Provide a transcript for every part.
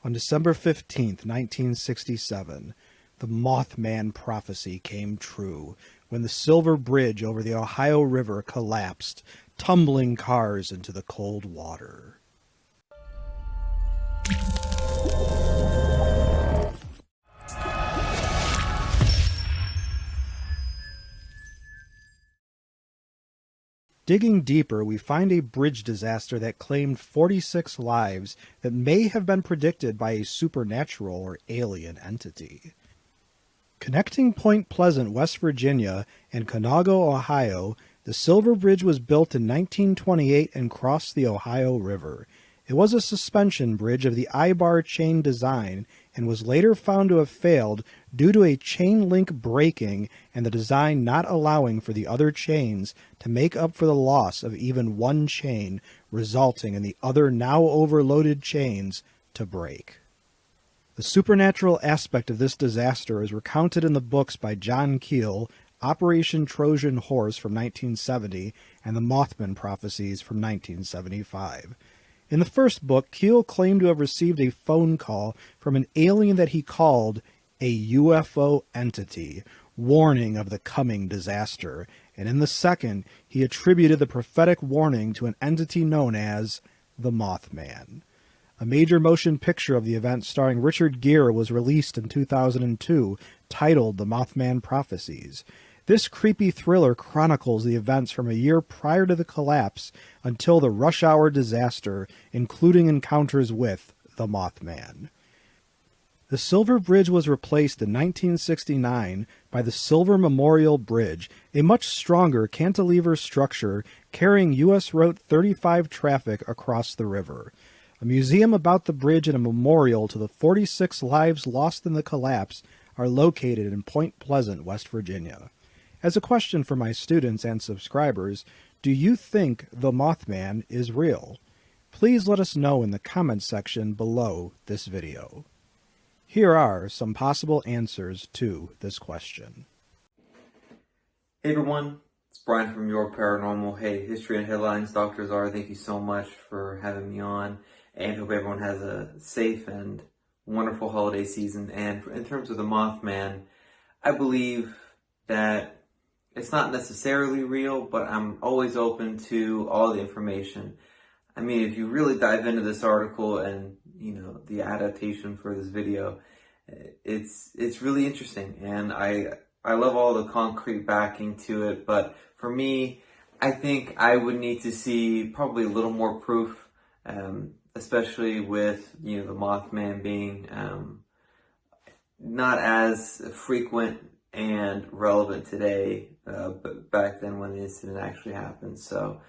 On December 15th, 1967, the Mothman prophecy came true when the Silver Bridge over the Ohio River collapsed, tumbling cars into the cold water. Digging deeper, we find a bridge disaster that claimed 46 lives that may have been predicted by a supernatural or alien entity. Connecting Point Pleasant, West Virginia, and Conago, Ohio, the Silver Bridge was built in 1928 and crossed the Ohio River. It was a suspension bridge of the I-bar chain design and was later found to have failed due to a chain link breaking and the design not allowing for the other chains to make up for the loss of even one chain, resulting in the other now overloaded chains to break. The supernatural aspect of this disaster is recounted in the books by John Keel, Operation Trojan Horse from 1970 and the Mothman Prophecies from 1975. In the first book, Keel claimed to have received a phone call from an alien that he called a UFO entity, warning of the coming disaster, and in the second, he attributed the prophetic warning to an entity known as the Mothman. A major motion picture of the event starring Richard Gere was released in 2002, titled The Mothman Prophecies. This creepy thriller chronicles the events from a year prior to the collapse until the rush hour disaster, including encounters with the Mothman. The Silver Bridge was replaced in 1969 by the Silver Memorial Bridge, a much stronger cantilever structure carrying U.S. Route 35 traffic across the river. A museum about the bridge and a memorial to the 46 lives lost in the collapse are located in Point Pleasant, West Virginia. As a question for my students and subscribers, do you think the Mothman is real? Please let us know in the comments section below this video. Here are some possible answers to this question. Hey everyone, it's Brian from Your Paranormal. Hey, History and Headlines, Dr. Czar, thank you so much for having me on, and hope everyone has a safe and wonderful holiday season. And in terms of the Mothman, I believe that it's not necessarily real, but I'm always open to all the information. I mean, if you really dive into this article and, the adaptation for this video, it's really interesting, and I love all the concrete backing to it. But for me, I think I would need to see probably a little more proof, especially with the Mothman being not as frequent and relevant today, but back then when the incident actually happened. So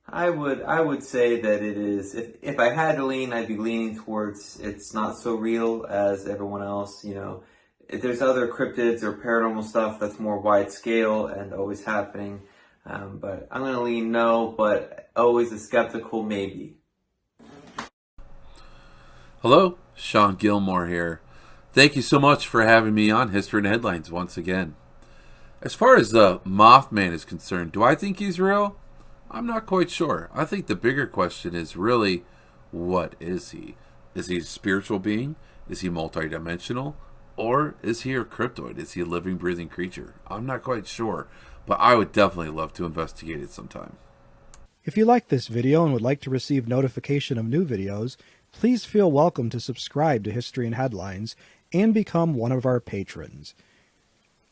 I would say that it is, if I had to lean, I'd be leaning towards it's not so real as everyone else. If there's other cryptids or paranormal stuff that's more wide scale and always happening, but I'm going to lean no, but always a skeptical maybe. Hello, Sean Gilmore here. Thank you so much for having me on History and Headlines once again. As far as the Mothman is concerned, do I think he's real? I'm not quite sure. I think the bigger question is really, what is he? Is he a spiritual being? Is he multidimensional? Or is he a cryptoid? Is he a living, breathing creature? I'm not quite sure, but I would definitely love to investigate it sometime. If you like this video and would like to receive notification of new videos, please feel welcome to subscribe to History and Headlines and become one of our patrons.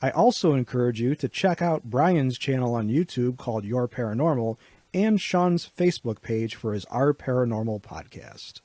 I also encourage you to check out Brian's channel on YouTube called Your Paranormal and Sean's Facebook page for his Our Paranormal podcast.